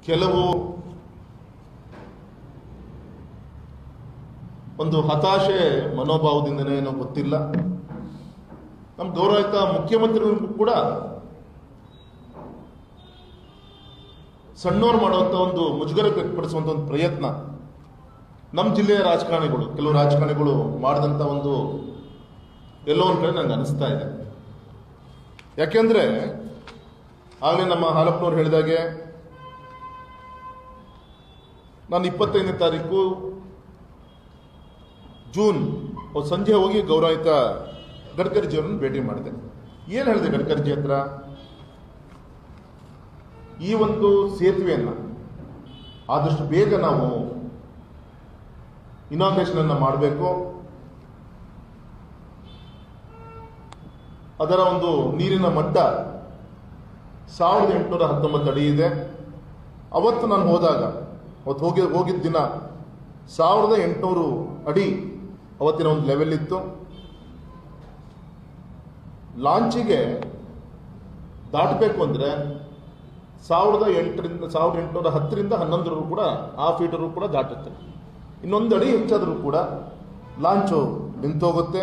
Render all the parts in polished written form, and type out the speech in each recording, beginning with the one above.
ಕೆಲವು ಒಂದು ಹತಾಶೆ ಮನೋಭಾವದಿಂದನೇ ಏನೋ ಗೊತ್ತಿಲ್ಲ, ನಮ್ಮ ಗೌರವಿತ ಮುಖ್ಯಮಂತ್ರಿಗಳಿಗೂ ಕೂಡ ಸಣ್ಣೋರು ಮಾಡುವಂಥ ಒಂದು ಮುಜುಗರ ವ್ಯಕ್ತಪಡಿಸುವಂಥ ಒಂದು ಪ್ರಯತ್ನ ನಮ್ಮ ಜಿಲ್ಲೆಯ ರಾಜಕಾರಣಿಗಳು, ಕೆಲವು ರಾಜಕಾರಣಿಗಳು ಮಾಡಿದಂಥ ಒಂದು ಎಲ್ಲೋ ಒಂದು ಕಡೆ ನನಗೆ ಅನಿಸ್ತಾ ಇದೆ. ಯಾಕೆಂದ್ರೆ ಆಗಲೇ ನಮ್ಮ ಹಾಲಪ್ಪನವ್ರು ಹೇಳಿದಾಗೆ ನಾನು 25ನೇ ತಾರೀಕು ಜೂನ್ ಸಂಜೆ ಹೋಗಿ ಗೌರವಿತ ಗಡ್ಕರಿಜಿಯವರನ್ನು ಭೇಟಿ ಮಾಡಿದೆ. ಏನು ಹೇಳಿದೆ ಗಡ್ಕರಿಜಿ ಹತ್ರ? ಈ ಒಂದು ಸೇತುವೆಯನ್ನು ಆದಷ್ಟು ಬೇಗ ನಾವು ಇನಾಗ್ರೇಷನ್ ಅನ್ನು ಮಾಡಬೇಕು, ಅದರ ಒಂದು ನೀರಿನ ಮಟ್ಟ 1819 ಅಡಿ ಇದೆ. ಅವತ್ತು ನಾನು ಹೋದಾಗ, ಅವತ್ತು ಹೋಗಿದ್ದ ದಿನ 1800 ಅಡಿ ಅವತ್ತಿನ ಒಂದು ಲೆವೆಲ್ ಇತ್ತು. ಲಾಂಚಿಗೆ ದಾಟಬೇಕು ಅಂದರೆ 1810ರಿಂದ 11 ಕೂಡ ಆ ಫೀಟರು ಕೂಡ ದಾಟುತ್ತೆ. ಇನ್ನೊಂದು ಅಡಿ ಹೆಚ್ಚಾದರೂ ಕೂಡ ಲಾಂಚು ನಿಂತೋಗುತ್ತೆ.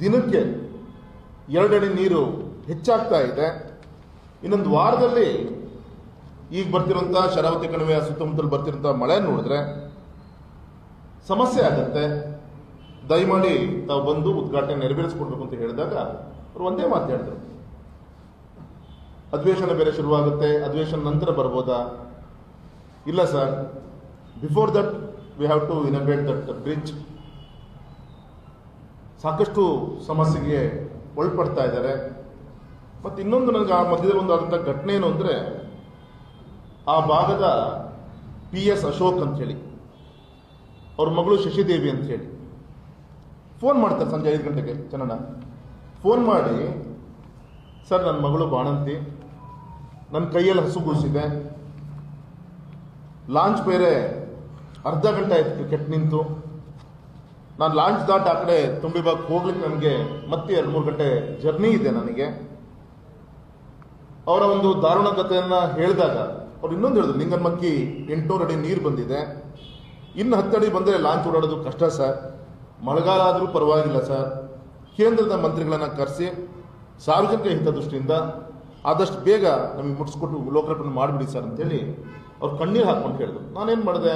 ದಿನಕ್ಕೆ 2 ಅಡಿ ನೀರು ಹೆಚ್ಚಾಗ್ತಾ ಇದೆ. ಇನ್ನೊಂದು ವಾರದಲ್ಲಿ ಈಗ ಬರ್ತಿರುವಂಥ ಶರಾವತಿ ಕಣಿವೆಯ ಸುತ್ತಮುತ್ತಲು ಬರ್ತಿರುವಂಥ ಮಳೆ ನೋಡಿದ್ರೆ ಸಮಸ್ಯೆ ಆಗುತ್ತೆ. ದಯಮಾಡಿ ತಾವು ಬಂದು ಉದ್ಘಾಟನೆ ನೆರವೇರಿಸಿಕೊಡ್ಬೇಕು ಅಂತ ಹೇಳಿದಾಗ ಅವರು ಒಂದೇ ಮಾತು ಹೇಳಿದ್ರು, ಅಧಿವೇಶನ ಬೇರೆ ಶುರುವಾಗುತ್ತೆ, ಅಧಿವೇಶನ ನಂತರ ಬರ್ಬೋದಾ? ಇಲ್ಲ sir, before that we have to inaugurate that bridge. ಸಾಕಷ್ಟು ಸಮಸ್ಯೆಗೆ ಒಳಪಡ್ತಾ ಇದ್ದಾರೆ. ಮತ್ತು ಇನ್ನೊಂದು ನನಗೆ ಆ ಮಧ್ಯದಲ್ಲಿ ಒಂದು ಆದಂಥ ಘಟನೆ ಏನು ಅಂದರೆ, ಆ ಭಾಗದ PS ಅಶೋಕ್ ಅಂತ ಹೇಳಿ, ಅವ್ರ ಮಗಳು ಶಶಿದೇವಿ ಅಂತ ಹೇಳಿ ಫೋನ್ ಮಾಡ್ತಾರೆ ಸಂಜೆ 5 ಗಂಟೆಗೆ. ಚೆನ್ನಣ್ಣ ಫೋನ್ ಮಾಡಿ, ಸರ್ ನನ್ನ ಮಗಳು ಬಾಣಂತಿ, ನನ್ನ ಕೈಯಲ್ಲಿ ಹಸುಗೂಸಿದೆ, ಲಾಂಚ್ ಬೇರೆ ಅರ್ಧ ಗಂಟೆ ಆಯ್ತು ಕೆಟ್ಟು ನಿಂತು, ನಾನು ಲಾಂಚ್ ದಾಟ್ ಆ ಕಡೆ ತುಂಬಿಬಾಗ್ ಹೋಗ್ಲಿಕ್ಕೆ ನನಗೆ ಮತ್ತೆ 2-3 ಗಂಟೆ ಜರ್ನಿ ಇದೆ ನನಗೆ. ಅವರ ಒಂದು ದಾರುಣಕತೆಯನ್ನು ಹೇಳಿದಾಗ ಅವ್ರು ಇನ್ನೊಂದು ಹೇಳಿದ್ರು, ಲಿಂಗನಮಕ್ಕಿ 800 ಅಡಿ ನೀರು ಬಂದಿದೆ, ಇನ್ನು 10 ಅಡಿ ಬಂದರೆ ಲಾಂಚ್ ಓಡಾಡೋದು ಕಷ್ಟ ಸರ್, ಮಳೆಗಾಲ ಆದರೂ ಪರವಾಗಿಲ್ಲ ಸರ್, ಕೇಂದ್ರದ ಮಂತ್ರಿಗಳನ್ನು ಕರೆಸಿ ಸಾರ್ವಜನಿಕ ಹಿತದೃಷ್ಟಿಯಿಂದ ಆದಷ್ಟು ಬೇಗ ನಮಗೆ ಮುಟ್ಟಿಸ್ಕೊಟ್ಟು ಲೋಕಾರ್ಪಣೆ ಮಾಡಿಬಿಡಿ ಸರ್ ಅಂತೇಳಿ ಅವ್ರು ಕಣ್ಣೀರು ಹಾಕ್ಕೊಂಡು ಹೇಳಿದ್ರು. ನಾನೇನು ಮಾಡಿದೆ,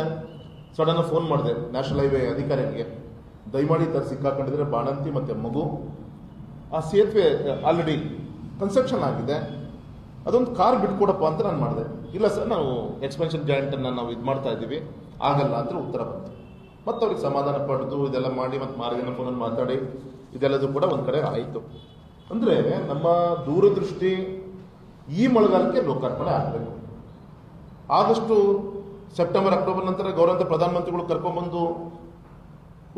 ಸಡನ್ ಫೋನ್ ಮಾಡಿದೆ ನ್ಯಾಷನಲ್ ಹೈವೇ ಅಧಿಕಾರಿಗಳಿಗೆ, ದಯಮಾಡಿ ತರ ಸಿಕ್ಕಾಕೊಂಡಿದ್ರೆ ಬಾಣಂತಿ ಮತ್ತು ಮಗು, ಆ ಸೇತುವೆ ಆಲ್ರೆಡಿ ಕನ್ಸ್ಟ್ರಕ್ಷನ್ ಆಗಿದೆ, ಅದೊಂದು ಕಾರ್ ಬಿಟ್ಕೊಡಪ್ಪ ಅಂತ ನಾನು ಮಾಡಿದೆ. ಇಲ್ಲ ಸರ್, ನಾವು ಎಕ್ಸ್ಪೆನ್ಷನ್ ಜಾಯಿಂಟನ್ನು ನಾವು ಇದು ಮಾಡ್ತಾ ಇದ್ದೀವಿ, ಆಗಲ್ಲ ಅಂತ ಉತ್ತರ ಬಂತು. ಮತ್ತು ಅವ್ರಿಗೆ ಸಮಾಧಾನ ಪಡೆದು ಇದೆಲ್ಲ ಮಾಡಿ ಮತ್ತು ಮಾರ್ಗನ ಫೋನಲ್ಲಿ ಮಾತಾಡಿ ಇದೆಲ್ಲದೂ ಕೂಡ ಒಂದು ಕಡೆ ಆಯಿತು. ಅಂದರೆ ನಮ್ಮ ದೂರದೃಷ್ಟಿ ಈ ಮಳೆಗಾಲಕ್ಕೆ ಲೋಕಾರ್ಪಣೆ ಆಗಬೇಕು. ಆಗಸ್ಟು ಸೆಪ್ಟೆಂಬರ್ ಅಕ್ಟೋಬರ್ ನಂತರ ಗೌರವಂತ ಪ್ರಧಾನಮಂತ್ರಿಗಳು ಕರ್ಕೊಂಡ್ಬಂದು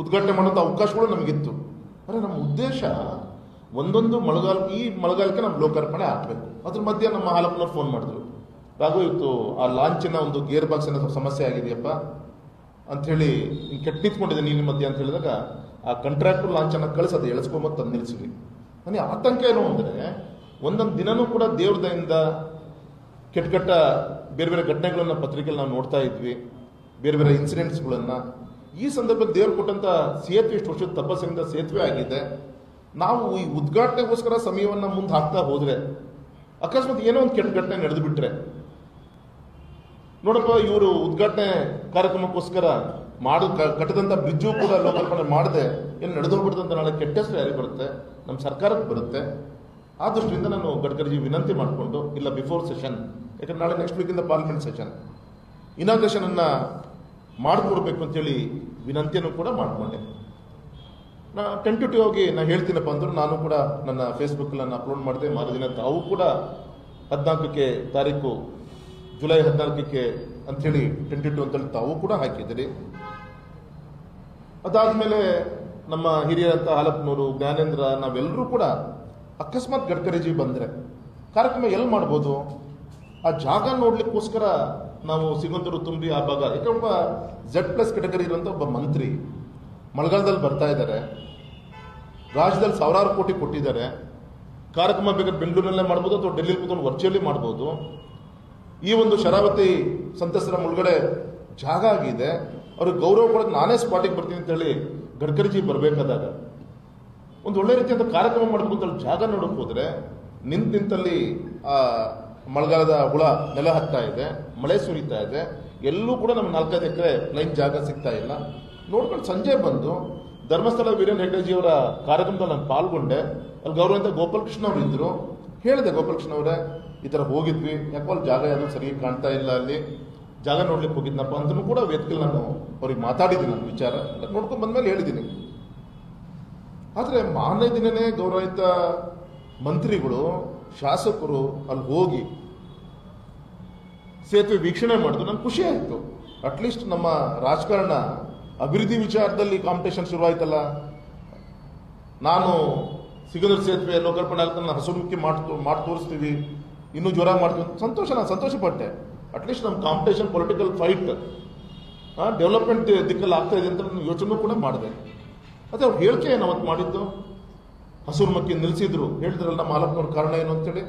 ಉದ್ಘಾಟನೆ ಮಾಡೋಂಥ ಅವಕಾಶಗಳು ನಮಗಿತ್ತು. ಅಂದರೆ ನಮ್ಮ ಉದ್ದೇಶ ಒಂದೊಂದು ಈ ಮಳೆಗಾಲಕ್ಕೆ ನಮ್ಮ ಲೋಕಾರ್ಪಣೆ ಆಗಬೇಕು. ಅದ್ರ ಮಧ್ಯೆ ನಮ್ಮ ಹಾಲಪ್ಪನವ್ರು ಫೋನ್ ಮಾಡಿದ್ರು, ರಾಘು ಇವತ್ತು ಆ ಲಾಂಚಿನ ಒಂದು ಗೇರ್ ಬಾಕ್ಸಿನ ಸಮಸ್ಯೆ ಆಗಿದೆಯಪ್ಪ ಅಂಥೇಳಿ ಕೆಟ್ಟು ನಿಂತ್ಕೊಂಡಿದೆ ನೀರಿನ ಮಧ್ಯೆ ಅಂತ ಹೇಳಿದಾಗ ಆ ಕಾಂಟ್ರಾಕ್ಟರ್ ಲಾಂಚನ್ನು ಕಳಿಸೋದು ಎಳಿಸ್ಕೊಂಬತ್ತು ತಂದು ನಿಲ್ಲಿಸಿದ್ವಿ. ನನಗೆ ಆತಂಕ ಏನು ಅಂದರೆ, ಒಂದೊಂದು ದಿನನೂ ಕೂಡ ದೇವ್ರದಿಂದ ಕೆಟ್ಟ ಬೇರೆ ಬೇರೆ ಘಟನೆಗಳನ್ನು ಪತ್ರಿಕೆಯಲ್ಲಿ ನಾವು ನೋಡ್ತಾ ಇದ್ವಿ, ಬೇರೆ ಬೇರೆ ಇನ್ಸಿಡೆಂಟ್ಸ್ಗಳನ್ನು. ಈ ಸಂದರ್ಭದಲ್ಲಿ ದೇವ್ರು ಕೊಟ್ಟಂಥ ಸೇತುವೆ ಇಷ್ಟು ವರ್ಷದ ತಪಸ್ಸಿನಿಂದ ಸೇತುವೆ ಆಗಿದೆ. ನಾವು ಈ ಉದ್ಘಾಟನೆಗೋಸ್ಕರ ಸಮಯವನ್ನು ಮುಂದೆ ಹಾಕ್ತಾ ಹೋದರೆ ಅಕಸ್ಮಾತ್ ಏನೋ ಒಂದು ಕೆಟ್ಟ ಘಟನೆ ನಡೆದು ಬಿಟ್ರೆ, ನೋಡಪ್ಪ ಇವರು ಉದ್ಘಾಟನೆ ಕಾರ್ಯಕ್ರಮಕ್ಕೋಸ್ಕರ ಕಟ್ಟದಂಥ ಬ್ರಿಡ್ಜು ಕೂಡ ಲೋಕಾರ್ಪಣೆ ಮಾಡದೆ ಏನು ನಡೆದೋಗ್ಬಿಡ್ತಂತ ನಾಳೆ ಕೆಟ್ಟ ಹೆಸರು ಯಾರಿಗೆ ಬರುತ್ತೆ? ನಮ್ಮ ಸರ್ಕಾರಕ್ಕೆ ಬರುತ್ತೆ. ಆ ದೃಷ್ಟಿಯಿಂದ ನಾನು ಗಡ್ಕರಿಜಿ ವಿನಂತಿ ಮಾಡಿಕೊಂಡು, ಇಲ್ಲ ಬಿಫೋರ್ ಸೆಷನ್, ಯಾಕಂದ್ರೆ ನಾಳೆ ನೆಕ್ಸ್ಟ್ ವೀಕಿಂದ ಪಾರ್ಲಿಮೆಂಟ್ ಸೆಷನ್, ಇನಾಗ್ರೇಷನನ್ನು ಮಾಡಿಕೊಡ್ಬೇಕು ಅಂತೇಳಿ ವಿನಂತಿಯನ್ನು ಕೂಡ ಮಾಡಿಕೊಂಡೆ. ಟೆಂಟೇಟಿವ್ ಆಗಿ ನಾನು ಹೇಳ್ತೀನಪ್ಪ ಅಂದರು, ನಾನು ಕೂಡ ನನ್ನ ಫೇಸ್ಬುಕ್ಕಲ್ಲಿ ನಾನು ಅಪ್ಲೋಡ್ ಮಾಡಿದೆ. ಮಾರದಿನ ತಾವು ಕೂಡ 14ಕ್ಕೆ ತಾರೀಕು ಜುಲೈ 14ಕ್ಕೆ ಅಂಥೇಳಿ ಟೆಂಟೇಟಿವ್ ಅಂತೇಳಿ ತಾವು ಕೂಡ ಹಾಕಿದ್ದೀರಿ. ಅದಾದಮೇಲೆ ನಮ್ಮ ಹಿರಿಯರಂಥ ಹಾಲಪ್ಪನವರು, ಜ್ಞಾನೇಂದ್ರ, ನಾವೆಲ್ಲರೂ ಕೂಡ ಅಕಸ್ಮಾತ್ ಗಡ್ಕರಿಜಿ ಬಂದರೆ ಕಾರ್ಯಕ್ರಮ ಎಲ್ಲಿ ಮಾಡ್ಬೋದು? ಆ ಜಾಗ ನೋಡ್ಲಿಕ್ಕೋಸ್ಕರ ನಾವು ಸಿಗುಂತೂರು ತುಂಬಿ ಆ ಭಾಗ, ಯಾಕೆ ಒಬ್ಬ Z+ ಕೆಟಗರಿ ಇರುವಂಥ ಒಬ್ಬ ಮಂತ್ರಿ ಮಳೆಗಾಲದಲ್ಲಿ ಬರ್ತಾ ಇದ್ದಾರೆ, ರಾಜ್ಯದಲ್ಲಿ 1000 ಕೋಟಿ ಕೊಟ್ಟಿದ್ದಾರೆ. ಕಾರ್ಯಕ್ರಮ ಬೇಕಾದ್ರೆ ಬೆಂಗಳೂರಲ್ಲೇ ಮಾಡ್ಬೋದು ಅಥವಾ ಡೆಲ್ಲಿಲಿ ಕೂತ್ಕೊಂಡು ವರ್ಚುವಲಿ ಮಾಡ್ಬೋದು. ಈ ಒಂದು ಶರಾವತಿ ಸಂತ್ರಸ್ತರ ಮುಳುಗಡೆ ಜಾಗ ಆಗಿದೆ, ಅವ್ರಿಗೆ ಗೌರವ ಕೊಡೋಕೆ ನಾನೇ ಸ್ಪಾಟಿಗೆ ಬರ್ತೀನಿ ಅಂತ ಹೇಳಿ ಗಡ್ಕರಿಜಿ ಬರಬೇಕಾದಾಗ ಒಂದು ಒಳ್ಳೆ ರೀತಿಯಾದ ಕಾರ್ಯಕ್ರಮ ಮಾಡಬೇಕು ಅಂತ ಹೇಳಿ ಜಾಗ ನೋಡಕ್ ಹೋದ್ರೆ ನಿಂತಲ್ಲಿ ಆ ಮಳೆಗಾಲದ ಹುಳ ನೆಲ ಹತ್ತಾ ಇದೆ, ಮಳೆ ಸುರಿತಾ ಇದೆ, ಎಲ್ಲೂ ಕೂಡ ನಮ್ಗೆ 4-5 ಎಕರೆ ಲೈನ್ ಜಾಗ ಸಿಗ್ತಾ ಇಲ್ಲ. ನೋಡ್ಕೊಂಡು ಸಂಜೆ ಬಂದು ಧರ್ಮಸ್ಥಳ ವೀರೇಂದ್ರ ಹೆಗ್ಡೆಜಿ ಅವರ ಕಾರ್ಯಕ್ರಮದಲ್ಲಿ ನಾನು ಪಾಲ್ಗೊಂಡೆ. ಅಲ್ಲಿ ಗೌರವಂತ ಗೋಪಾಲಕೃಷ್ಣ ಅವರು ಇದ್ರು. ಹೇಳಿದೆ, ಗೋಪಾಲಕೃಷ್ಣ ಅವರೇ ಈ ಥರ ಹೋಗಿದ್ವಿ, ಯಾಕೋ ಅಲ್ಲಿ ಜಾಗ ಯಾವುದು ಸರಿಯಾಗಿ ಕಾಣ್ತಾ ಇಲ್ಲ, ಅಲ್ಲಿ ಜಾಗ ನೋಡ್ಲಿಕ್ಕೆ ಹೋಗಿದ್ನಪ್ಪ ಅಂತಲೂ ಕೂಡ ವೇದಿಕೆಯಲ್ಲಿ ನಾನು ಅವ್ರಿಗೆ ಮಾತಾಡಿದ್ದೀನಿ. ನನ್ನ ವಿಚಾರ ನೋಡ್ಕೊಂಡು ಬಂದ್ಮೇಲೆ ಹೇಳಿದ್ದೀನಿ. ಆದರೆ ಮಾರನೇ ದಿನನೇ ಗೌರವಿತ ಮಂತ್ರಿಗಳು, ಶಾಸಕರು ಅಲ್ಲಿ ಹೋಗಿ ಸೇತುವೆ ವೀಕ್ಷಣೆ ಮಾಡಿದ್ರು. ನಂಗೆ ಖುಷಿ ಆಯಿತು. ಅಟ್ಲೀಸ್ಟ್ ನಮ್ಮ ರಾಜಕಾರಣ ಅಭಿವೃದ್ಧಿ ವಿಚಾರದಲ್ಲಿ ಕಾಂಪಿಟೇಷನ್ ಶುರುವಾಯ್ತಲ್ಲ. ನಾನು ಸಿಗಂದೂರು ಸೇತುವೆ ಲೋಕಾರ್ಪಣೆ ಆಗ್ತಾನೆ ಹಸುರುಮುಖಿ ಮಾಡಿ ತೋರಿಸ್ತೀವಿ, ಇನ್ನೂ ಜೋರಾಗಿ ಮಾಡ್ತೀವಿ, ನಾನು ಸಂತೋಷ ಪಟ್ಟೆ. ಅಟ್ಲೀಸ್ಟ್ ನಮ್ಮ ಕಾಂಪಿಟೇಷನ್ ಪೊಲಿಟಿಕಲ್ ಫೈಟ್ ಡೆವಲಪ್ಮೆಂಟ್ ದಿಕ್ಕಲ್ಲಿ ಆಗ್ತಾ ಇದೆ ಅಂತ ನಾನು ಯೋಚನೆ ಕೂಡ ಮಾಡಿದೆ. ಅದೇ ಅವ್ರು ಹೇಳಿಕೆ ಏನು ಅವತ್ತು ಮಾಡಿದ್ದು, ಹಸುರುಮುಖಿ ನಿಲ್ಲಿಸಿದ್ರು, ಹೇಳಿದ್ರಲ್ಲ ನಮ್ಮ ಮಾಲಕ್ನವ್ರ ಕಾರಣ ಏನು ಅಂತೇಳಿ.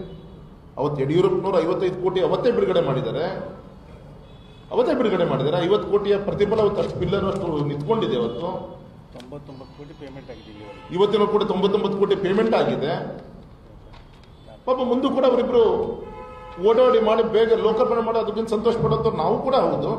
ಅವತ್ತು ಯಡಿಯೂರಪ್ಪನವರು 55 ಕೋಟಿ ಅವತ್ತೇ ಬಿಡುಗಡೆ ಮಾಡಿದ್ದಾರೆ. 50 ಕೋಟಿಯ ಪ್ರತಿಫಲ ಅವತ್ತು ಅಷ್ಟು ಪಿಲ್ಲರ್ ಅಷ್ಟು ನಿಂತ್ಕೊಂಡಿದೆ. ಅವತ್ತು 99 ಕೋಟಿ ಪೇಮೆಂಟ್ ಆಗಿದೆ. ಇವತ್ತಿನ ಕೂಡ 99 ಕೋಟಿ ಪೇಮೆಂಟ್ ಆಗಿದೆ. ಪಾಪ ಮುಂದೂ ಕೂಡ ಅವರಿಬ್ರು ಓಡಾಡಿ ಮಾಡಿ ಬೇಗ ಲೋಕಾರ್ಪಣೆ ಮಾಡಿ ಅದಕ್ಕಿಂತ ಸಂತೋಷ ಪಡೋದು ನಾವು ಕೂಡ ಹೌದು.